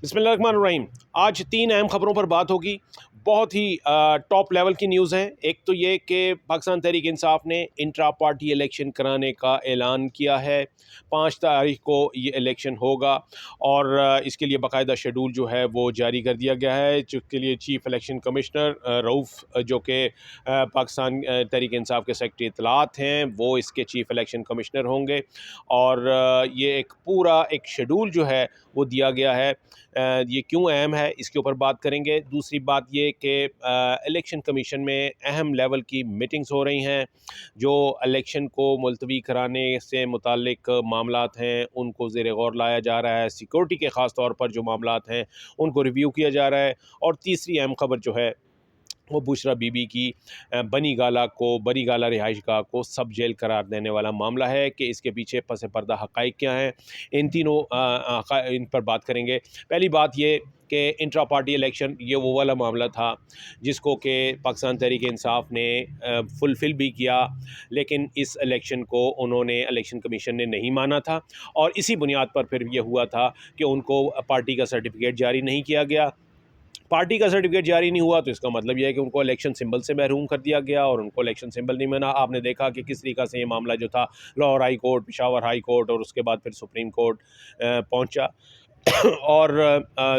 बिस्मिल्लाहिर्रहमानिर्रहीम। आज 3 अहम ख़बरों पर बात होगी। बहुत ही टॉप लेवल की न्यूज़ हैं। एक तो ये कि पाकिस्तान तहरीक इंसाफ ने इंट्रा पार्टी इलेक्शन कराने का ऐलान किया है। 5 तारीख को ये इलेक्शन होगा और इसके लिए बाकायदा शेड्यूल जो है वो जारी कर दिया गया है, जिसके लिए चीफ़ इलेक्शन कमिश्नर रऊफ़ जो कि पाकिस्तान तहरीक इंसाफ के सेक्रेटरी इत्तलात हैं, वो इसके चीफ़ इलेक्शन कमिश्नर होंगे। और ये एक पूरा एक शेड्यूल जो है वो दिया गया है। ये क्यों अहम है, इसके ऊपर बात करेंगे। दूसरी बात ये कि इलेक्शन कमीशन में अहम लेवल की मीटिंग्स हो रही हैं। जो इलेक्शन को मुलतवी कराने से मुतालिक मामलात हैं, उनको ज़ेर गौर लाया जा रहा है। सिक्योरिटी के ख़ास तौर पर जो मामलात हैं, उनको रिव्यू किया जा रहा है। और तीसरी अहम खबर जो है वो बुशरा बीबी की बनी गाला रिहाइशगाह को सब जेल करार देने वाला मामला है कि इसके पीछे पस पर्दा हक़ाइक़ क्या हैं। इन तीनों इन पर बात करेंगे। पहली बात ये कि इंट्रा पार्टी इलेक्शन ये वो वाला मामला था जिसको कि पाकिस्तान तहरीक इंसाफ ने फुलफ़िल भी किया, लेकिन इस इलेक्शन को उन्होंने इलेक्शन कमीशन ने नहीं माना था और इसी बुनियाद पर फिर ये हुआ था कि उनको पार्टी का सर्टिफिकेट जारी नहीं किया गया। पार्टी का सर्टिफिकेट जारी नहीं हुआ तो इसका मतलब यह है कि उनको इलेक्शन सिंबल से महरूम कर दिया गया और उनको इलेक्शन सिंबल नहीं मिला। आपने देखा कि किस तरीक़ा से ये मामला जो था Lahore high court, Peshawar high court और उसके बाद फिर सुप्रीम कोर्ट पहुंचा। और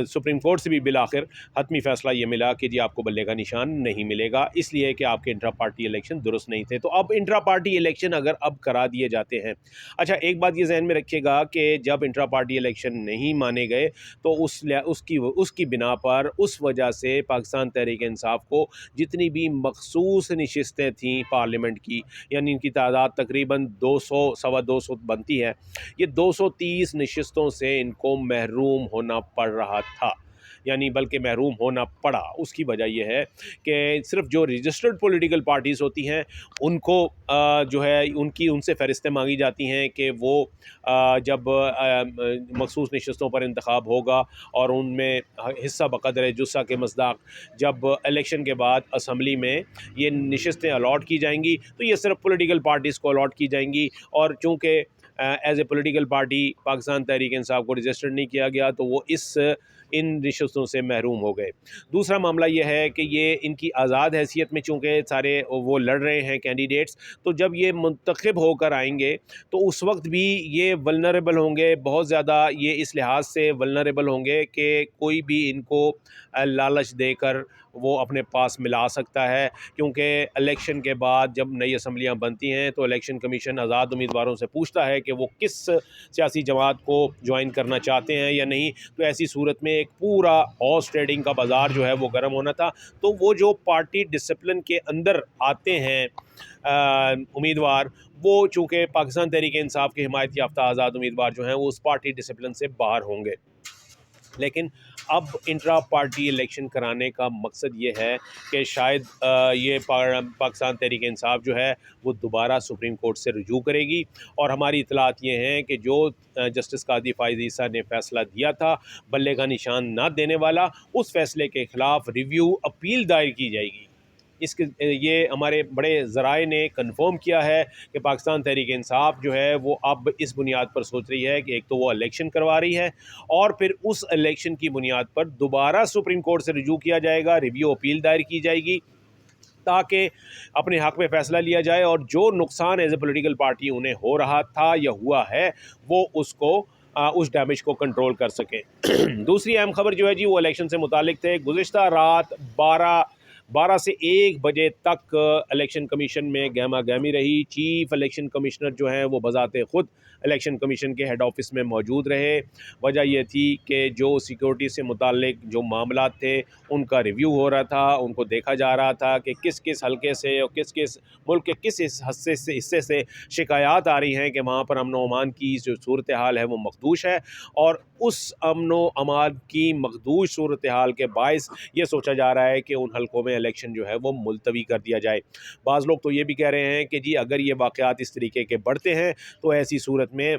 सुप्रीम कोर्ट से भी बिल आखिर हतमी फ़ैसला ये मिला कि जी आपको बल्ले का निशान नहीं मिलेगा, इसलिए कि आपके इंट्रा पार्टी इलेक्शन दुरुस्त नहीं थे। तो अब इंट्रा पार्टी इलेक्शन अगर अब करा दिए जाते हैं, अच्छा एक बात ये जहन में रखिएगा कि जब इंट्रा पार्टी इलेक्शन नहीं माने गए तो उसकी बिना पर उस वजह से पाकिस्तान तहरीक इंसाफ को जितनी भी मखसूस नशिस्तें थीं पार्लियामेंट की, यानी इनकी तादाद तकरीबन 200 सवा 200 बनती है, ये 230 नशिस्तों से इनको महरूम होना पड़ रहा था, यानी बल्कि महरूम होना पड़ा। उसकी वजह यह है कि सिर्फ जो रजिस्टर्ड पॉलिटिकल पार्टीज़ होती हैं उनको जो है उनसे फ़हरिस्तें मांगी जाती हैं कि वो जब मखसूस नशस्तों पर इंतखाब होगा और उनमें हिस्सा बक़दर जुस्सा के मसदाक़ जब इलेक्शन के बाद असम्बली में ये नशस्तें अलॉट की जाएंगी तो ये सिर्फ पॉलिटिकल पार्टीज़ को अलॉट की जाएंगी। और चूँकि as a political party Pakistan Tehreek Insaf को रजिस्टर्ड नहीं किया गया तो वो इन नशस्तों से महरूम हो गए। दूसरा मामला ये है कि ये इनकी आज़ाद हैसियत में चूँकि सारे वो लड़ रहे हैं कैंडिडेट्स, तो जब ये मुंतखब होकर आएंगे तो उस वक्त भी ये वल्नरेबल होंगे, बहुत ज़्यादा ये इस लिहाज से वल्नरेबल होंगे कि कोई भी इनको लालच देकर वो अपने पास मिला सकता है। क्योंकि इलेक्शन के बाद जब नई असम्बलियाँ बनती हैं तो इलेक्शन कमीशन आज़ाद उम्मीदवारों से पूछता है कि वो किस सियासी जमात को ज्वाइन करना चाहते हैं या नहीं। तो ऐसी सूरत में एक पूरा हॉर्स ट्रेडिंग का बाज़ार जो है वो गर्म होना था। तो वो जो पार्टी डिसिप्लिन के अंदर आते हैं उम्मीदवार, वो चूँकि पाकिस्तान तहरीक इंसाफ के हिमायत याफ्ता आज़ाद उम्मीदवार जो हैं वो उस पार्टी डिसिप्लिन से बाहर होंगे। लेकिन अब इंट्रा पार्टी इलेक्शन कराने का मकसद ये है कि शायद ये पाकिस्तान तहरीक इंसाफ जो है वो दोबारा सुप्रीम कोर्ट से रुजू करेगी। और हमारी इतलात ये हैं कि जो जस्टिस कादी फ़ाइज़ ईसा ने फ़ैसला दिया था बल्ले का निशान ना देने वाला, उस फ़ैसले के ख़िलाफ़ रिव्यू अपील दायर की जाएगी। इसके ये हमारे बड़े ज़राए ने कन्फर्म किया है कि पाकिस्तान तहरीक इंसाफ जो है वो अब इस बुनियाद पर सोच रही है कि एक तो वो इलेक्शन करवा रही है और फिर उस इलेक्शन की बुनियाद पर दोबारा सुप्रीम कोर्ट से रुजू किया जाएगा, रिव्यू अपील दायर की जाएगी ताकि अपने हक़ में फ़ैसला लिया जाए और जो नुकसान एज ए पोलिटिकल पार्टी उन्हें हो रहा था या हुआ है वो उसको उस डैमेज को कंट्रोल कर सकें। दूसरी अहम खबर जो है जी वो इलेक्शन से मुतालिक थे। गुज़िश्ता रात 12 से 1 बजे तक इलेक्शन कमीशन में गहमा गहमी रही। चीफ़ इलेक्शन कमिश्नर जो हैं वो बज़ाते ख़ुद इलेक्शन कमीशन के हेड ऑफिस में मौजूद रहे। वजह यह थी कि जो सिक्योरिटी से मुतालिक जो मामलात थे उनका रिव्यू हो रहा था, उनको देखा जा रहा था कि किस किस हलके से और किस किस मुल्क के किस हिस्से से शिकायत आ रही हैं कि वहाँ पर अमन व अमान की जो सूरत हाल है वो मखदूश है। और उस अमन व अमान की मखदूश सूरत हाल के बायस ये सोचा जा रहा है कि उन हलकों में इलेक्शन जो है वो मुलतवी कर दिया जाए। बाज़ लोग तो ये भी कह रहे हैं कि जी अगर ये वाक़यात इस तरीके के बढ़ते हैं तो ऐसी सूरत में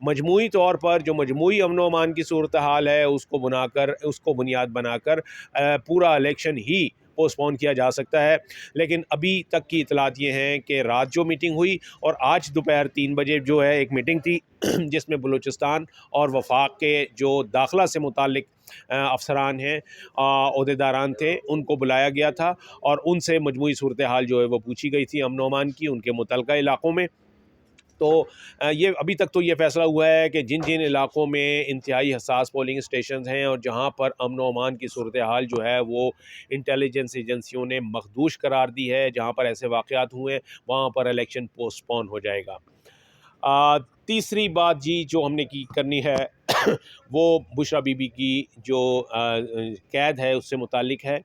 मजमूई तौर पर जो मजमूई अमन अमान की सूरत हाल है उसको बुनियाद बनाकर पूरा इलेक्शन ही पोस्टपोन किया जा सकता है। लेकिन अभी तक की इतलात ये हैं कि रात जो मीटिंग हुई और आज दोपहर 3 बजे जो है एक मीटिंग थी जिसमें बलूचिस्तान और वफाक के जो दाखिला से मुतालिक अफसरान हैं, ओहदेदारान थे, उनको बुलाया गया था और उनसे मजमूई सूरत हाल जो है वो पूछी गई थी अमन अमान की उनके मुतल्लिक़ा इलाक़ों में। तो ये अभी तक तो ये फ़ैसला हुआ है कि जिन जिन इलाक़ों में इंतहाई हसास पोलिंग स्टेशन हैं और जहाँ पर अमन व अमान की सूरत हाल जो है वो इंटेलिजेंस एजेंसियों ने मखदूश करार दी है, जहाँ पर ऐसे वाक़यात हुए हैं वहाँ पर इलेक्शन पोस्टपोन हो जाएगा। तीसरी बात जी जो हमने की करनी है वो बुशरा बीबी की जो कैद है उससे मुतालिक है।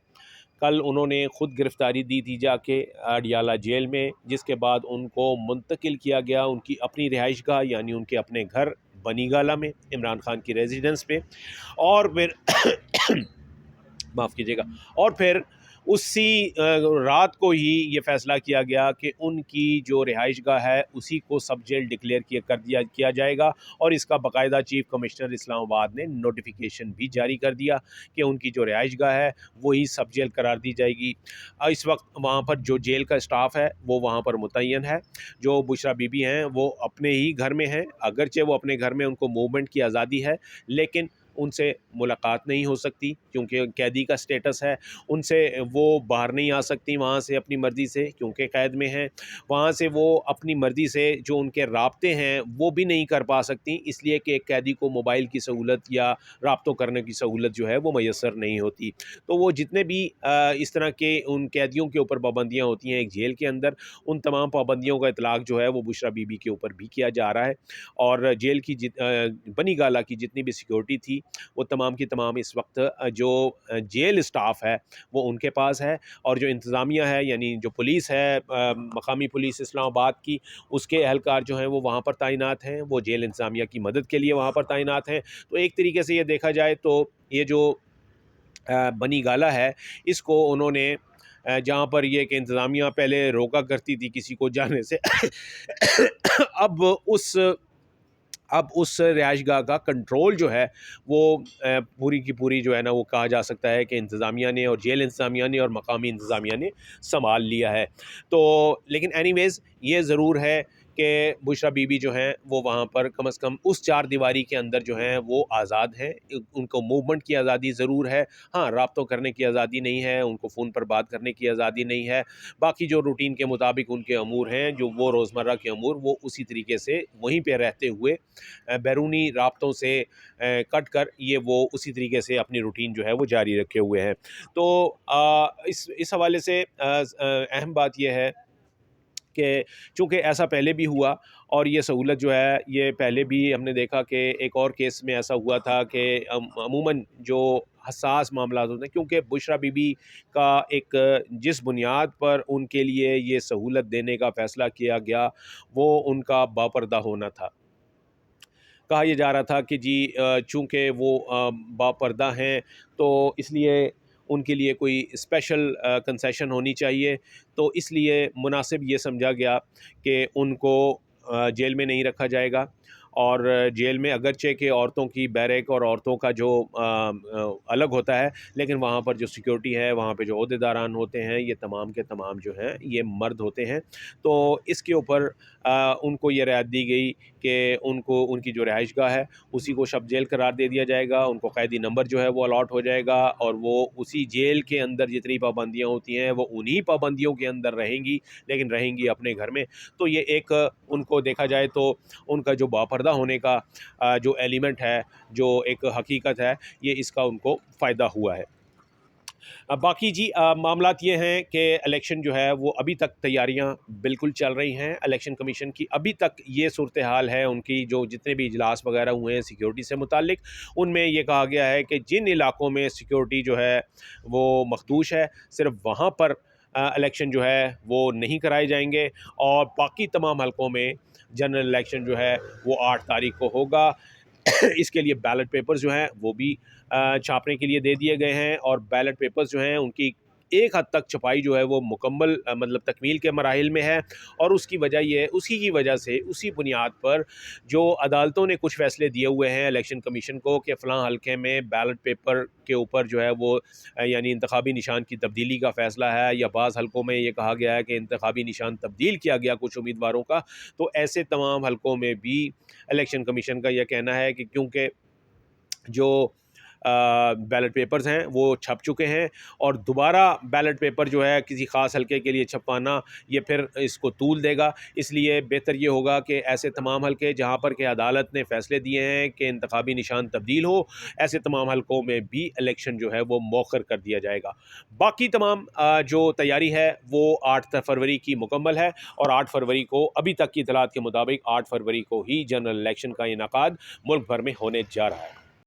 कल उन्होंने ख़ुद गिरफ़्तारी दी थी जाके अडियाला जेल में, जिसके बाद उनको मुंतकिल किया गया उनकी अपनी रिहाइशगाह यानी उनके अपने घर बनीगाला में, इमरान खान की रेजिडेंस पे। और फिर माफ़ कीजिएगा, और फिर उसी रात को ही ये फ़ैसला किया गया कि उनकी जो रिहाइशगाह है उसी को सब जेल डिक्लेयर किया जाएगा और इसका बाकायदा चीफ़ कमिश्नर इस्लामाबाद ने नोटिफिकेशन भी जारी कर दिया कि उनकी जो रिहाइशगाह है वही सब जेल करार दी जाएगी। इस वक्त वहाँ पर जो जेल का स्टाफ़ है वो वहाँ पर मुतय्यन है। जो बुशरा बीबी हैं वो अपने ही घर में हैं, अगरचे वो अपने घर में उनको मूवमेंट की आज़ादी है, लेकिन उनसे मुलाकात नहीं हो सकती क्योंकि कैदी का स्टेटस है। उनसे वो बाहर नहीं आ सकती वहाँ से अपनी मर्ज़ी से क्योंकि क़ैद में हैं। वहाँ से वो अपनी मर्ज़ी से जो उनके राब्ते हैं वो भी नहीं कर पा सकती, इसलिए कि एक कैदी को मोबाइल की सहूलत या राब्तों करने की सहूलत जो है वो मैसर नहीं होती। तो वो जितने भी इस तरह के उन कैदियों के ऊपर पाबंदियाँ होती हैं एक जेल के अंदर, उन तमाम पाबंदियों का इतलाक़ जो है वो बुशरा बीबी के ऊपर भी किया जा रहा है। और जेल की बनीगाला की जितनी भी सिक्योरिटी थी वो तमाम की तमाम इस वक्त जो जेल स्टाफ है वो उनके पास है, और जो इंतज़ामिया है यानी जो पुलिस है मकामी पुलिस इस्लामाबाद की, उसके एहलकार जो हैं वो वहाँ पर तैनात हैं, वो जेल इंतज़ामिया की मदद के लिए वहाँ पर तैनात हैं। तो एक तरीके से ये देखा जाए तो ये जो बनीगाला है इसको उन्होंने जहाँ पर ये कि इंतज़ामिया पहले रोका करती थी किसी को जाने से अब उस रिहाइशगाह का कंट्रोल जो है वो पूरी की पूरी जो है ना वो कहा जा सकता है कि इंतज़ामिया ने और जेल इंतज़ामिया ने और मकामी इंतज़ामिया ने संभाल लिया है। तो लेकिन एनीवेज़ ये ज़रूर है कि बुशरा बीबी जो हैं वो वहाँ पर कम से कम उस चार दीवारी के अंदर जो हैं वो आज़ाद हैं। उनको मूवमेंट की आज़ादी ज़रूर है, हाँ राब्तों करने की आज़ादी नहीं है, उनको फ़ोन पर बात करने की आज़ादी नहीं है। बाकी जो रूटीन के मुताबिक उनके अमूर हैं, जो वो रोज़मर्रा के अमूर वो उसी तरीके से वहीं पे रहते हुए बैरूनी राब्तों से कट कर ये वो उसी तरीके से अपनी रूटीन जो है वो जारी रखे हुए हैं। तो इस हवाले से अहम बात ये है कि चूँकि ऐसा पहले भी हुआ और ये सहूलत जो है ये पहले भी हमने देखा कि एक और केस में ऐसा हुआ था कि अमूमन जो हसास मामला होते हैं, क्योंकि बुशरा बीबी का एक जिस बुनियाद पर उनके लिए ये सहूलत देने का फ़ैसला किया गया वो उनका बापर्दा होना था। कहा यह जा रहा था कि जी चूँकि वो बापर्दा हैं तो इसलिए उनके लिए कोई स्पेशल कंसेशन होनी चाहिए, तो इसलिए मुनासिब ये समझा गया कि उनको जेल में नहीं रखा जाएगा और जेल में अगरचे कि औरतों की बैरक और औरतों का जो अलग होता है, लेकिन वहाँ पर जो सिक्योरिटी है, वहाँ पे जो ओहदेदारान होते हैं, ये तमाम के तमाम जो हैं ये मर्द होते हैं। तो इसके ऊपर उनको ये रियायत दी गई कि उनको उनकी जो रिहाइशगाह है उसी को सब जेल करार दे दिया जाएगा, उनको कैदी नंबर जो है वो अलॉट हो जाएगा और वो उसी जेल के अंदर जितनी पाबंदियाँ होती हैं वो उन्हीं पाबंदियों के अंदर रहेंगी, लेकिन रहेंगी अपने घर में। तो ये एक उनको देखा जाए तो उनका जो बापर्दा होने का जो एलिमेंट है, जो एक हकीकत है, ये इसका उनको फ़ायदा हुआ है। बाकी जी मामलात ये हैं कि इलेक्शन जो है वो अभी तक तैयारियां बिल्कुल चल रही हैं। इलेक्शन कमीशन की अभी तक ये सूरत हाल है, उनकी जो जितने भी इजलास वगैरह हुए हैं सिक्योरिटी से मुतालिक, उनमें ये कहा गया है कि जिन इलाक़ों में सिक्योरिटी जो है वो मखदूश है, सिर्फ वहाँ पर इलेक्शन जो है वो नहीं कराए जाएंगे और बाकी तमाम हलकों में जनरल इलेक्शन जो है वो 8 तारीख को होगा। इसके लिए बैलेट पेपर्स जो हैं वो भी छापने के लिए दे दिए गए हैं और बैलेट पेपर्स जो हैं उनकी एक हद तक छपाई जो है वो मुकम्मल मतलब तकमील के मराहिल में है। और उसकी वजह ये है, उसी की वजह से, उसी बुनियाद पर जो अदालतों ने कुछ फ़ैसले दिए हुए हैं इलेक्शन कमीशन को कि फ़लाँ हल्के में बैलेट पेपर के ऊपर जो है वो यानी इंतखाबी निशान की तब्दीली का फ़ैसला है, या बाज़ हल्कों में ये कहा गया है कि इंतखाबी निशान तब्दील किया गया कुछ उम्मीदवारों का। तो ऐसे तमाम हल्कों में भी इलेक्शन कमीशन का यह कहना है कि क्योंकि जो बैलेट पेपर्स हैं वो छप चुके हैं, और दोबारा बैलेट पेपर जो है किसी ख़ास हलके के लिए छपवाना ये फिर इसको तूल देगा। इसलिए बेहतर ये होगा कि ऐसे तमाम हलके जहाँ पर कि अदालत ने फ़ैसले दिए हैं कि इंतखाबी निशान तब्दील हो, ऐसे तमाम हलकों में भी इलेक्शन जो है वो मौखर कर दिया जाएगा। बाकी तमाम जो तैयारी है वो 8 फरवरी की मुकम्मल है, और 8 फरवरी को अभी तक की इतलात के मुताबिक 8 फरवरी को ही जनरल इलेक्शन का इनेकाद मुल्क भर में होने जा रहा है।